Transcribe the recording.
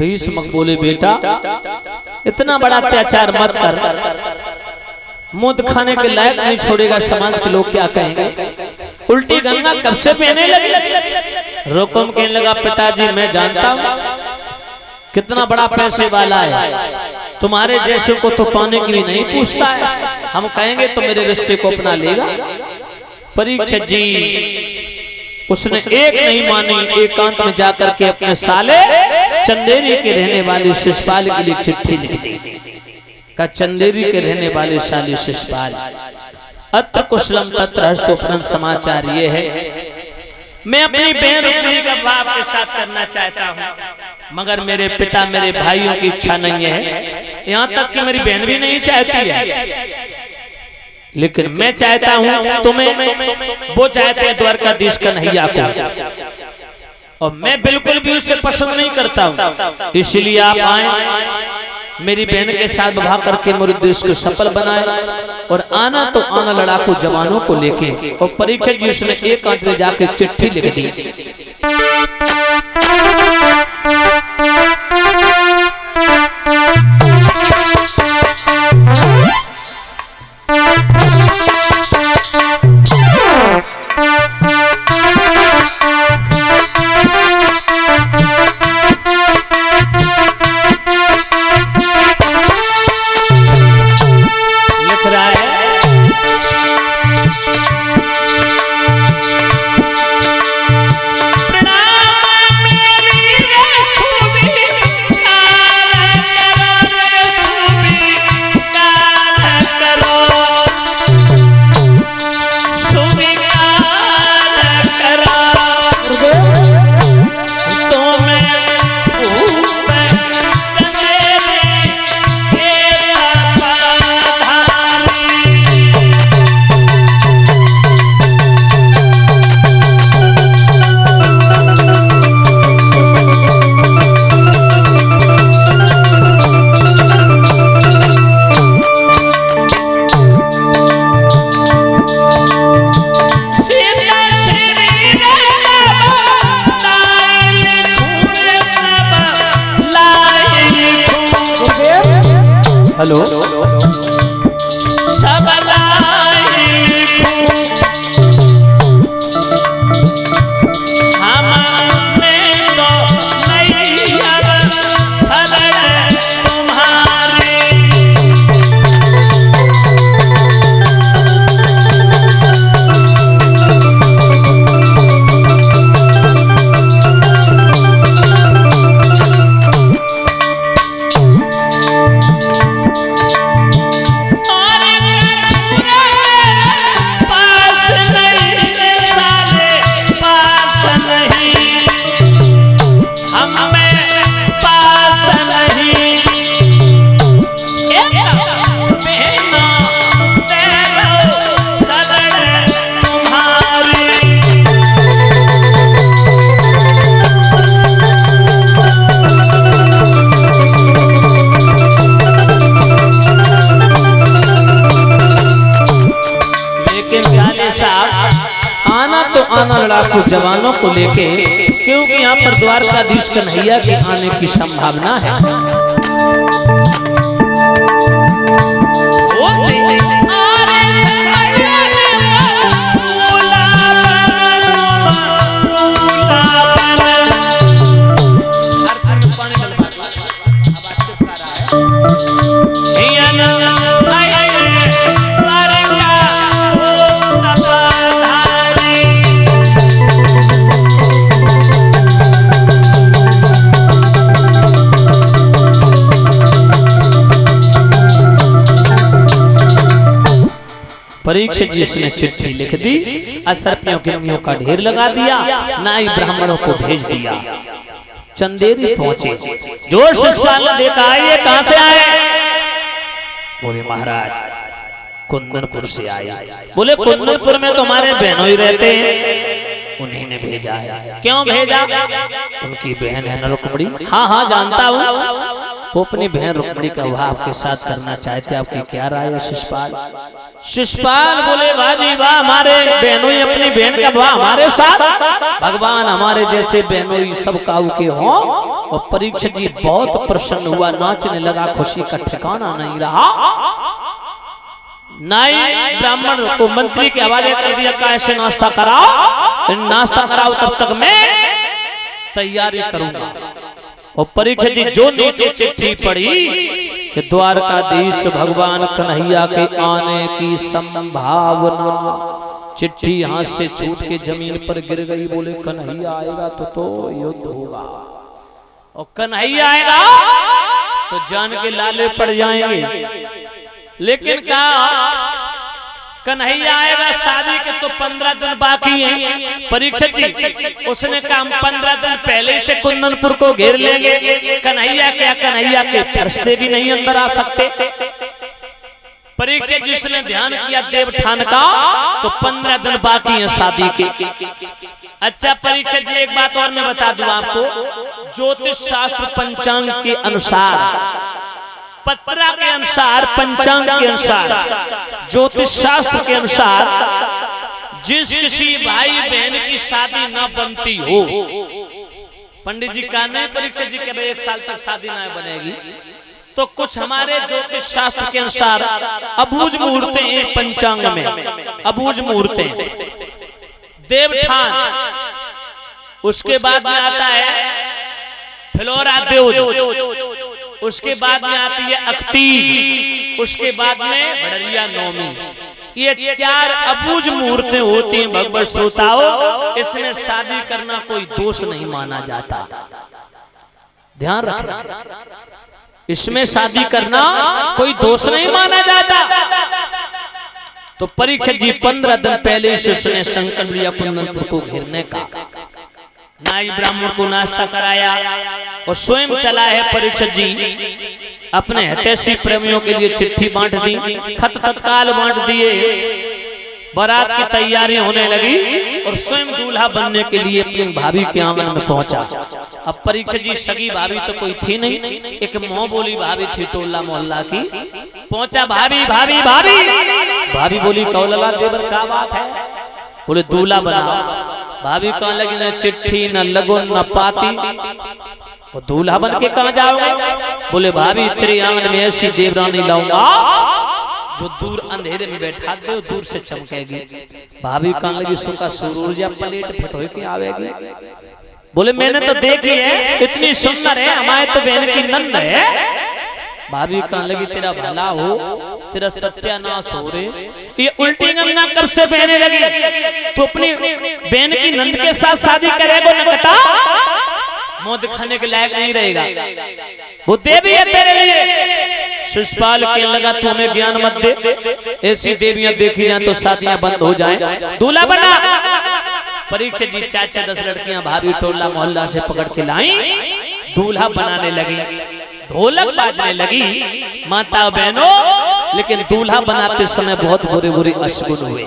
भीष्म बोले बेटा इतना बड़ा अत्याचार मत कर, मुंह खाने के लायक नहीं छोड़ेगा, समाज के लोग क्या कहेंगे। उल्टी गंगा कब से पहने लगे। रोकम कहने लगा पिताजी मैं जानता हूँ कितना बड़ा पैसे वाला है, तुम्हारे जैसे को तो पाने की भी नहीं पूछता है, हम कहेंगे तो मेरे रिश्ते को अपना लेगा। परीक्षित जी उसने एक नहीं मानी, एकांत में जाकर के अपने साले चंदेरी के रहने वाले शिषपाल के लिए चिट्ठी लिख दी। का चंदेरी के रहने वाले साले शिषपाल, अत्र कुशलम तत्र हस्तोपनम, समाचार ये है मैं अपनी बहन रुक्मिणी का विवाह आपके साथ करना चाहता हूँ, मगर मेरे पिता मेरे भाइयों की इच्छा नहीं है, यहाँ तक कि मेरी बहन भी नहीं चाहती है। लेकिन मैं चाहता हूँ तुम्हें, वो चाहते हैं द्वारकाधीश कन्हैया को, और मैं बिल्कुल भी उसे पसंद नहीं करता हूँ, इसलिए आप आए मेरी बहन के साथ विवाह करके मेरे देश को सफल बनाए, और आना तो आना लड़ाकू जवानों को लेके। और परीक्षित जी उसने एकांत में जाके चिट्ठी लिख दी। हेलो आना लड़ाकू जवानों को लेके, क्योंकि यहाँ पर द्वारकाधीश कन्हैया के आने की संभावना है। परीक्षित जी ने चिट्ठी लिख दी, असर्पियों के नियों का ढेर लगा दिया, नाई ब्राह्मणों को भेज दिया। चंदेरी पहुंचे, जो शिषपाल ने देखा ये कहां से आए, बोले महाराज कुंदनपुर से आए। बोले कुंदनपुर में तुम्हारे बहनों ही रहते हैं, उन्हीं ने भेजा है। क्यों भेजा? उनकी बहन है न रुक्मिणी। हाँ हाँ जानता हूँ। वो अपनी बहन रुक्मिणी का विवाह आपके साथ करना चाहते, आपकी क्या राय है शिशुपाल? शिशुपाल बोले बाजी वाह, हमारे बहनोई अपनी बहन का विवाह हमारे साथ, भगवान हमारे जैसे बहनोई सब काऊ के हों। और परीक्षित जी बहुत प्रसन्न हुआ, नाचने लगा, खुशी का ठिकाना नहीं रहा। नाई ब्राह्मण को मंत्री के हवाले कर दिया, कैसे नाश्ता कराओ, नाश्ता कराओ तब तक मैं तैयारी करूंगा। और परीक्षित जी जो नीचे चिट्ठी पड़ी कि द्वारकाधीश भगवान कन्हैया के आने की संभावना, चिट्ठी हाथ से छूट के जमीन पर गिर गई। बोले कन्हैया आएगा तो युद्ध होगा, और कन्हैया आएगा तो जान के लाले पड़ जाएंगे। लेकिन कहा कन्हैया आएगा, शादी के तो 15 दिन बाकी हैं। परीक्षित जी उसने कहा 15 दिन पहले से कुंदनपुर को घेर लेंगे। कन्हैया क्या, कन्हैया के फरिश्ते भी नहीं अंदर आ सकते। परीक्षित जिसने ध्यान किया देवठान का, तो 15 दिन बाकी हैं शादी के। अच्छा परीक्षित जी एक बात और मैं बता दूं आपको, ज्योतिष शास्त्र पंचांग के अनुसार, पत्रा के अनुसार, पंचांग के अनुसार, ज्योतिष शास्त्र के अनुसार, जिस किसी भाई बहन की शादी न बनती हो, पंडित जी का नहीं परीक्षित जी के भाई 1 साल तक शादी न बनेगी, तो कुछ हमारे ज्योतिष शास्त्र के अनुसार अबूझ मुहूर्ते हैं पंचांग में, अबूझ मुहूर्ते। देवठान, उसके बाद में आता है फिलौरा देव, उसके बाद में आती है अख्तीज, उसके बाद में भड़रिया नौमी। ये 4 अबूझ मुहूर्तें होती हैं भगवत श्रोताओं। इसमें शादी करना कोई दोष नहीं माना जाता, ध्यान रखना, इसमें शादी करना कोई दोष नहीं माना जाता। तो परीक्षित जी 15 दिन पहले से उसने संकल्प लिया कुंदनपुर को घेरने का। नाई ब्राह्मण को नाश्ता कराया और स्वयं चला है परीक्षित जी अपने हितैषी प्रेमियों के लिए चिट्ठी बांट दी, खत तत्काल बांट दिए। बारात की तैयारी होने लगी और स्वयं दूल्हा बनने के लिए अपनी भाभी के आंगन में पहुंचा। अब परीक्षित जी सगी भाभी तो कोई थी नहीं, एक मोह बोली भाभी थी टोला मोहल्ला की। पहुंचा, भाभी भाभी भाभी, भाभी बोली कौलला देवर क्या बात है? बोले दूल्हा बनाओ। भाभी कहने लगी न चिट्ठी न लगो न पाती, और दूल्हा बन के कहां जाओगे? बोले भाभी तेरे आंगन में ऐसी देवरानी लाऊंगा जो दूर अंधेरे में बैठा दे, दूर से चमकेगी। भाभी कहने लगी सुखा सूरज या प्लेट फटोई के आवेगी। बोले मैंने तो देखी है, इतनी सुंदर है, हमारे तो बहन की नंद है। भाभी कहने लगी तेरा भला हो, तेरा सत्यानाश हो रे, ये उल्टी गंगा कब से बहने लगी? तो अपनी बहन की नंद के साथ शादी करेगा नकटा, मुंह दिखाने के लायक नहीं रहेगा, वो देवी है तेरे लिए। शिशुपाल के लगा तू हमें ज्ञान मत दे, ऐसी देवियां देखी जाए तो शादियां बंद हो जाएं, दूल्हा बना। परीक्षित जी 4-4 10 लड़कियां भाभी टोला मोहल्ला से पकड़ के लाई, दूल्हा बनाने लगी, ढोलक बाजने लगी। माता बहनों, लेकिन दूल्हा बनाते समय बहुत बुरे बुरे अशगुन हुए।